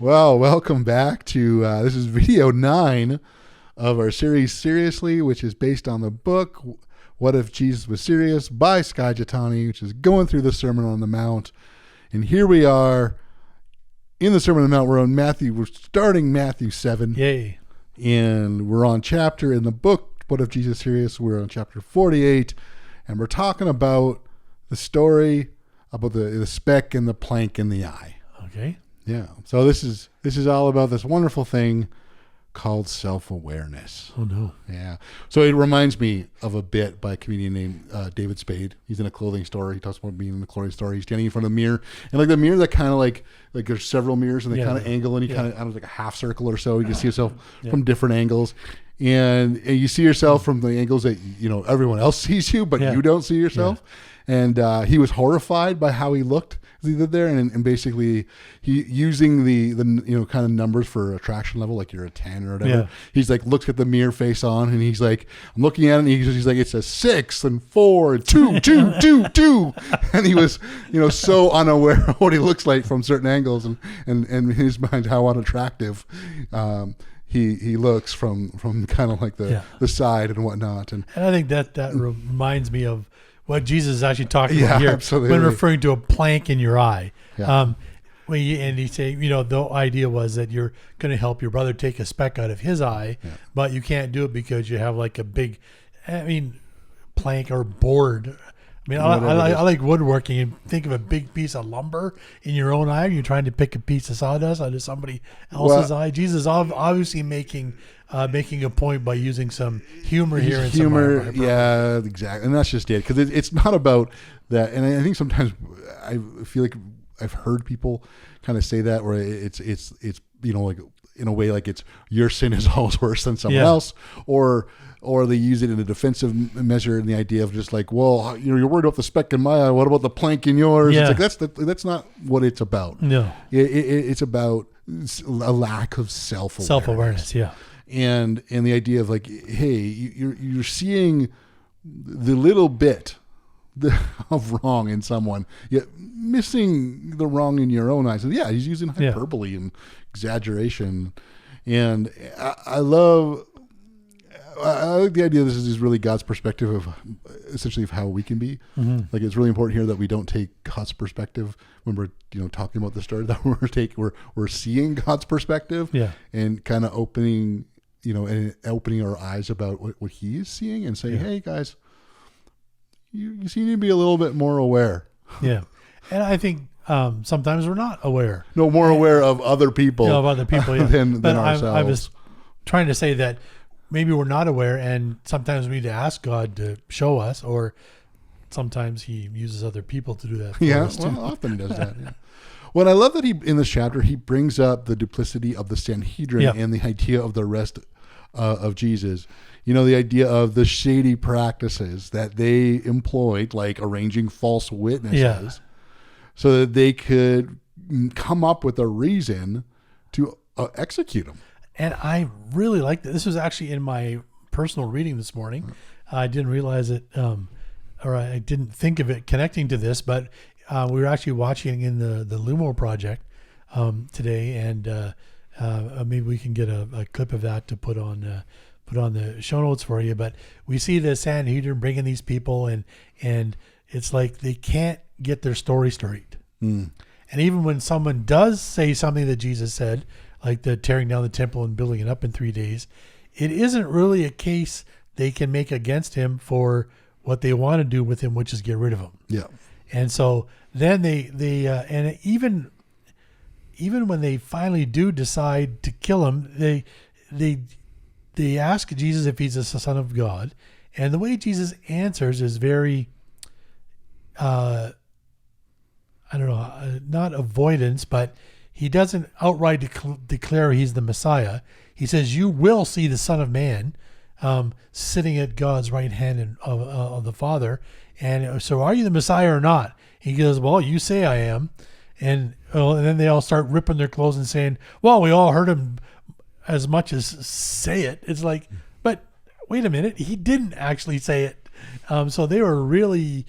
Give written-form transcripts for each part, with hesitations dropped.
Well, welcome back to this is video 9 of our series Seriously, which is based on the book What If Jesus Was Serious by Skye Jethani, which is going through the Sermon on the Mount. And here we are in the Sermon on the Mount. We're on Matthew. We're starting Matthew 7. Yay. And we're on chapter in the book What If Jesus Was Serious. We're on chapter 48. And we're talking about the story about the speck and the plank in the eye. Okay. Yeah. So this is all about this wonderful thing called self-awareness. Oh no. Yeah. So it reminds me of a bit by a comedian named David Spade. He's in a clothing store. He talks about being in a clothing store. He's standing in front of a mirror, and like the mirror that kind of like there's several mirrors and they kind of angle, and you kind of I don't know, like a half circle or so. You can see yourself from different angles, and you see yourself from the angles that everyone else sees you, but you don't see yourself. And he was horrified by how he looked as he did there, and basically he using the kind of numbers for attraction level, like you're a 10 or whatever. He's like looks at the mirror face on, and he's like, I'm looking at it, and he's like, it's a 6 and 4 and 2, 2, 2, 2, and he was so unaware of what he looks like from certain angles, and in his mind how unattractive he looks from kind of like the side and whatnot, and I think that reminds me of what Jesus is actually talking about here absolutely. When referring to a plank in your eye. Yeah. And he say, the idea was that you're going to help your brother take a speck out of his eye, but you can't do it because you have like a big, plank or board. I like woodworking, and think of a big piece of lumber in your own eye. You're trying to pick a piece of sawdust out of somebody else's eye. Jesus obviously making a point by using some humor here. And humor, yeah, exactly. And that's just it, because it's not about that. And I think sometimes I feel like I've heard people kind of say that, where it's like in a way like it's your sin is always worse than someone else, or they use it in a defensive measure, in the idea of just like, well, you're worried about the speck in my eye, what about the plank in yours? It's like that's not what it's about. No, it's about a lack of self-awareness. And the idea of like, hey, you're seeing the little bit of wrong in someone, yet missing the wrong in your own eyes. And he's using hyperbole and exaggeration. And I like the idea this is really God's perspective of essentially of how we can be. Mm-hmm. Like, it's really important here that we don't take God's perspective when we're talking about the story, that we're seeing God's perspective and kind of opening our eyes about what he is seeing, and saying, hey guys, you seem to be a little bit more aware. Yeah. And I think sometimes we're not aware. More aware of other people. Than ourselves. I was trying to say that maybe we're not aware, and sometimes we need to ask God to show us, or sometimes he uses other people to do that for us too. Often does that. Yeah. Well, I love that in this chapter, he brings up the duplicity of the Sanhedrin and the idea of the rest of Jesus. The idea of the shady practices that they employed, like arranging false witnesses, so that they could come up with a reason to execute them. And I really liked it. This was actually in my personal reading this morning. I didn't realize it, or I didn't think of it connecting to this, but we were actually watching in the Lumo project today, and maybe we can get a clip of that to put on the show notes for you. But we see the Sanhedrin bringing these people, and it's like they can't get their story straight. And even when someone does say something that Jesus said, like the tearing down the temple and building it up in 3 days, it isn't really a case they can make against him for what they want to do with him, which is get rid of him. Yeah. And so then they and even when they finally do decide to kill him, they ask Jesus if he's the Son of God, and the way Jesus answers is very, not avoidance, but he doesn't outright declare he's the Messiah. He says, "You will see the Son of Man sitting at God's right hand of the Father. And so, are you the Messiah or not?" He goes, "Well, you say I am." And then they all start ripping their clothes and saying, "Well, we all heard him as much as say it." It's like, but wait a minute, he didn't actually say it. So they were really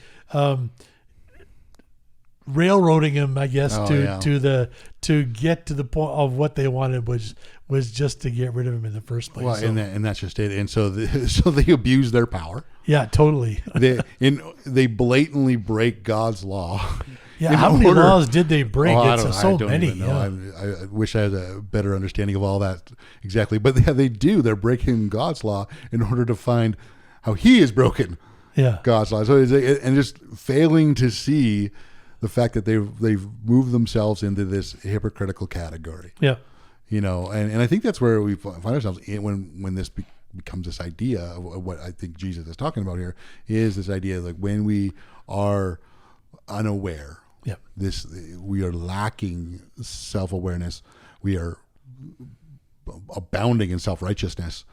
railroading him, I guess, Oh, to get to the point of what they wanted was just to get rid of him in the first place. Well, So, and that's just it. And so they abuse their power. yeah, totally. They blatantly break God's law. Yeah, how many laws did they break? Oh, It's so many. Even know. I wish I had a better understanding of all that exactly. But they do. They're breaking God's law in order to find how He has broken God's law. So and just failing to see the fact that they've moved themselves into this hypocritical category. Yeah. And I think that's where we find ourselves when this becomes this idea of what I think Jesus is talking about here is this idea like when we are unaware. Yeah. We are lacking self-awareness. We are abounding in self-righteousness.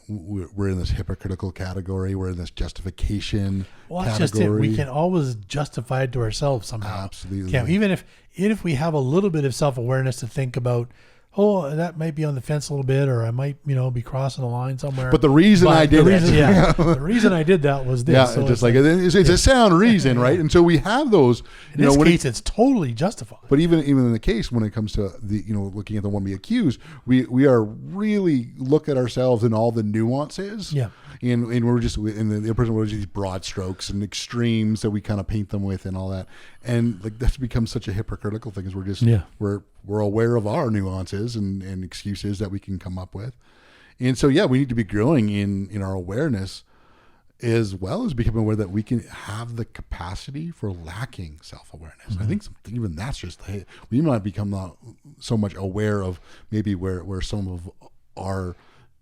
We're in this hypocritical category. We're in this justification Well, that's category. just it. We can always justify it to ourselves somehow. Absolutely. Even if we have a little bit of self-awareness to think about, oh, that might be on the fence a little bit, or I might, be crossing the line somewhere. But the reason I did the reason I did that was this. Yeah, So just it's a sound reason, right? And so we have those. In this case, it's totally justified. But even in the case when it comes to the looking at the one we accuse, we are really look at ourselves in all the nuances. Yeah. And we're just in the other person, we're just these broad strokes and extremes that we kind of paint them with and all that. And like that's become such a hypocritical thing, is we're just we're aware of our nuances and excuses that we can come up with. And so we need to be growing in our awareness, as well as becoming aware that we can have the capacity for lacking self-awareness. Mm-hmm. I think even that's just we might become not so much aware of maybe where some of our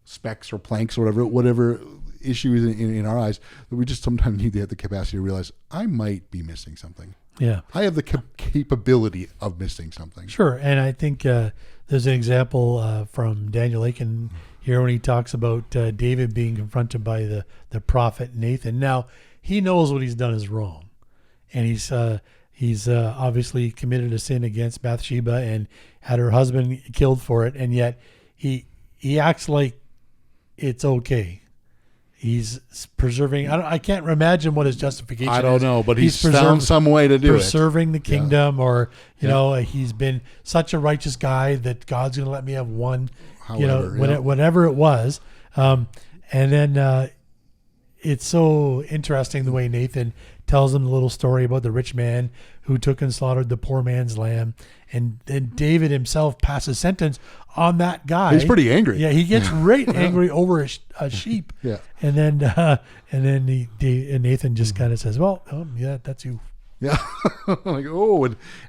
specks or planks or whatever issue is in our eyes, that we just sometimes need to have the capacity to realize I might be missing something. Yeah, I have the capability of missing something. Sure, and I think there's an example from Daniel Aiken here when he talks about David being confronted by the prophet Nathan. Now he knows what he's done is wrong, and he's obviously committed a sin against Bathsheba and had her husband killed for it, and yet he acts like it's okay. He's preserving. I can't imagine what his justification is. I don't know, but he's found some way to do it. Preserving the kingdom, or he's been such a righteous guy that God's going to let me have one. However, whatever it was, and then it's so interesting the way Nathan tells him the little story about the rich man who took and slaughtered the poor man's lamb, and then David himself passes sentence on that guy. He's pretty angry. Yeah, he gets right angry over a sheep. Yeah, and then Nathan just kind of says, "Well, that's you." Yeah, like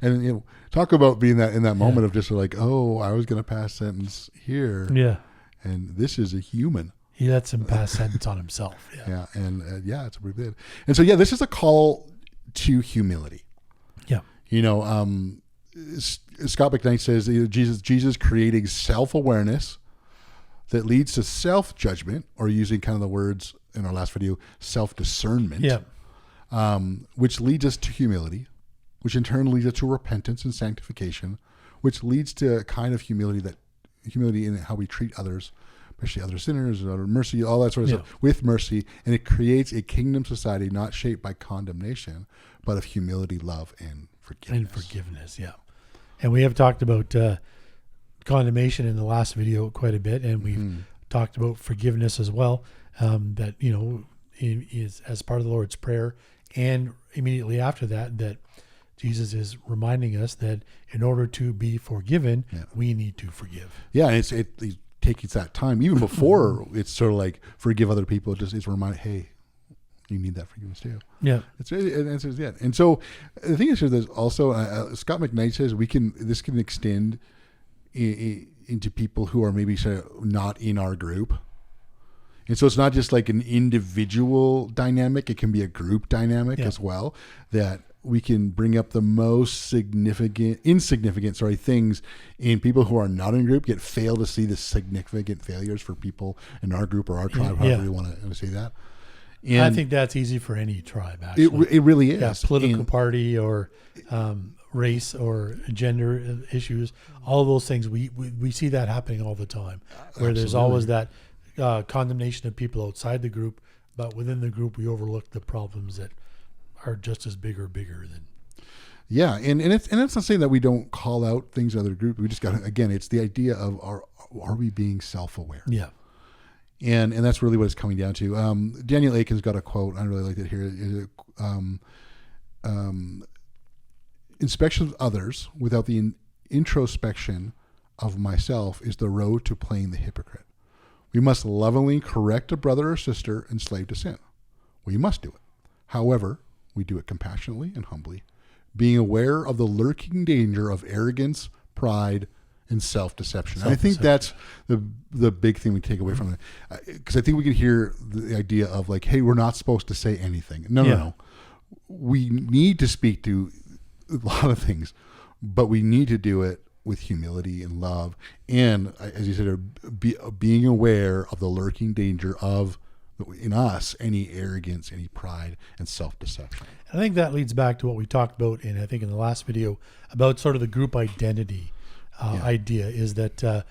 and talk about being in that moment of just like, oh, I was going to pass sentence here. Yeah, and this is a human. He lets him pass sentence on himself. Yeah, and it's pretty good. And so this is a call to humility. Yeah, Scott McKnight says Jesus creating self-awareness that leads to self-judgment, or using kind of the words in our last video, self-discernment. Yeah, which leads us to humility, which in turn leads us to repentance and sanctification, which leads to a kind of humility in how we treat others, especially other sinners, or mercy, all that sort of stuff, with mercy. And it creates a kingdom society not shaped by condemnation, but of humility, love, and forgiveness. Yeah. And we have talked about condemnation in the last video quite a bit, and we've talked about forgiveness as well, that, is as part of the Lord's Prayer. And immediately after that Jesus is reminding us that in order to be forgiven, we need to forgive. Yeah, and it takes that time. Even before it's sort of like forgive other people, it's reminded, hey, you need that forgiveness too. Yeah. And so the thing is, there's also, Scott McKnight says this can extend into people who are maybe not in our group. And so it's not just like an individual dynamic, it can be a group dynamic as well, that we can bring up the most insignificant things in people who are not in a group, yet fail to see the significant failures for people in our group or our tribe, however you want to say that. And I think that's easy for any tribe, actually. It really is. Yeah, political party or race or gender issues, all of those things, we see that happening all the time, where there's always that condemnation of people outside the group, but within the group we overlook the problems that are just as big or bigger than. Yeah, and it's not saying that we don't call out things in other groups. We just got to, again, it's the idea of are we being self-aware? Yeah. And that's really what it's coming down to. Daniel Aiken's got a quote. I really like it here. Inspection of others without the introspection of myself is the road to playing the hypocrite. We must lovingly correct a brother or sister enslaved to sin. We must do it. However, we do it compassionately and humbly, being aware of the lurking danger of arrogance, pride, and self-deception. And I think that's the big thing we take away from it. Because I think we can hear the idea of like, hey, we're not supposed to say anything. No. We need to speak to a lot of things, but we need to do it with humility and love. And as you said, being aware of the lurking danger of in us any arrogance, any pride, and self-deception. I think that leads back to what we talked about in the last video about sort of the group identity idea, is that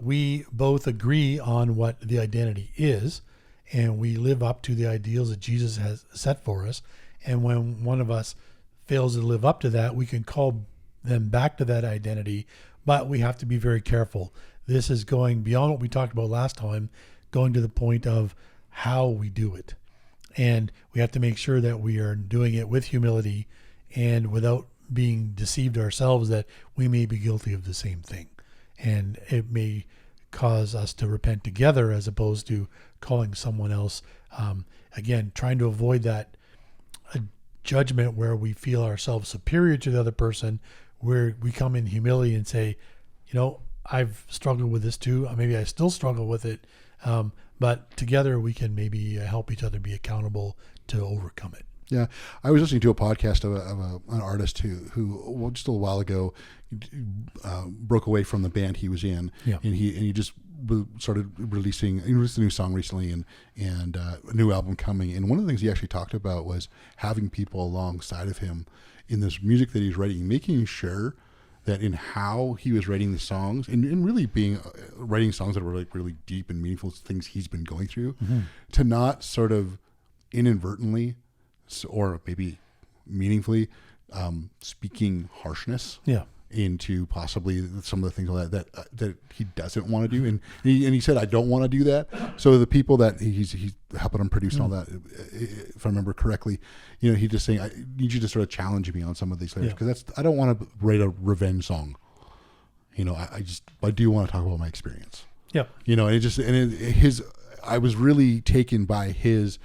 we both agree on what the identity is, and we live up to the ideals that Jesus has set for us. And when one of us fails to live up to that, we can call them back to that identity, but we have to be very careful. This is going beyond what we talked about last time, going to the point of how we do it. And we have to make sure that we are doing it with humility and without being deceived ourselves that we may be guilty of the same thing. And it may cause us to repent together as opposed to calling someone else. Again, trying to avoid that judgment where we feel ourselves superior to the other person, where we come in humility and say, I've struggled with this too. Maybe I still struggle with it. But together we can maybe help each other be accountable to overcome it. Yeah. I was listening to a podcast of an artist who just a little while ago broke away from the band he was in. Yeah. And he just started releasing a new song recently and a new album coming. And one of the things he actually talked about was having people alongside of him in this music that he's writing, making sure that in how he was writing the songs and really being writing songs that were like really deep and meaningful things he's been going through, to not sort of inadvertently or maybe meaningfully speaking harshness into possibly some of the things that he doesn't want to do. And he said, I don't want to do that. So the people that he's helping him produce and all that, if I remember correctly, he's just saying, I need you to sort of challenge me on some of these lyrics, because I don't want to write a revenge song. I do want to talk about my experience. Yeah. I was really taken by his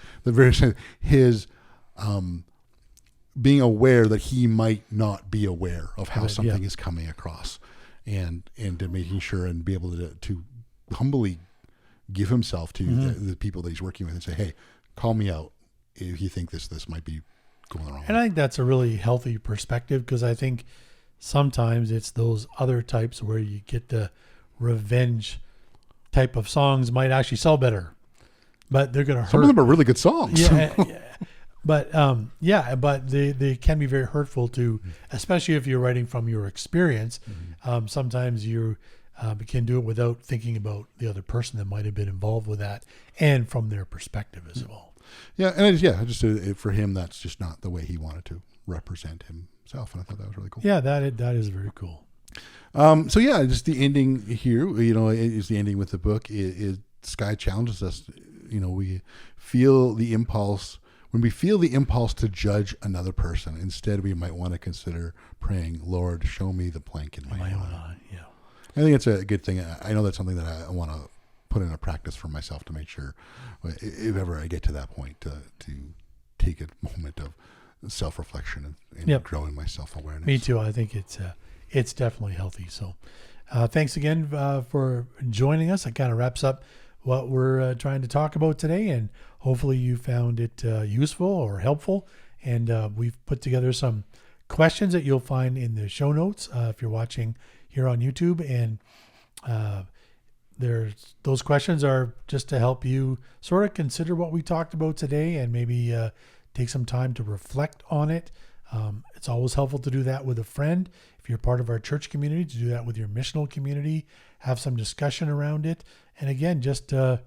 being aware that he might not be aware of how something is coming across, and to making sure and be able to humbly give himself to the people that he's working with and say, hey, call me out if you think this might be going the wrong way. And I think that's a really healthy perspective, because I think sometimes it's those other types where you get the revenge type of songs might actually sell better, but they're going to hurt. Some of them are really good songs. Yeah. But but they can be very hurtful to, especially if you're writing from your experience. Sometimes you can do it without thinking about the other person that might have been involved with that, and from their perspective as well. Yeah, and for him, that's just not the way he wanted to represent himself, and I thought that was really cool. Yeah, that is very cool. Just the ending here. Is the ending with the book. Skye challenges us. We feel the impulse. When we feel the impulse to judge another person, instead we might want to consider praying, Lord, show me the plank in my own eye. Yeah, I think it's a good thing. I know that's something that I want to put into practice for myself to make sure, if ever I get to that point, to take a moment of self-reflection and growing my self-awareness. Me too. I think it's definitely healthy. So thanks again for joining us. It kind of wraps up what we're trying to talk about today, and hopefully you found it useful or helpful. And we've put together some questions that you'll find in the show notes if you're watching here on YouTube. And those questions are just to help you sort of consider what we talked about today, and maybe take some time to reflect on it. It's always helpful to do that with a friend. If you're part of our church community, to do that with your missional community, have some discussion around it. And again, just to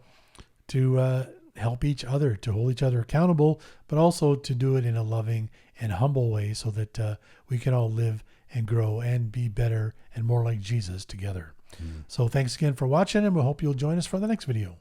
help each other, to hold each other accountable, but also to do it in a loving and humble way so that we can all live and grow and be better and more like Jesus together. So thanks again for watching, and we hope you'll join us for the next video.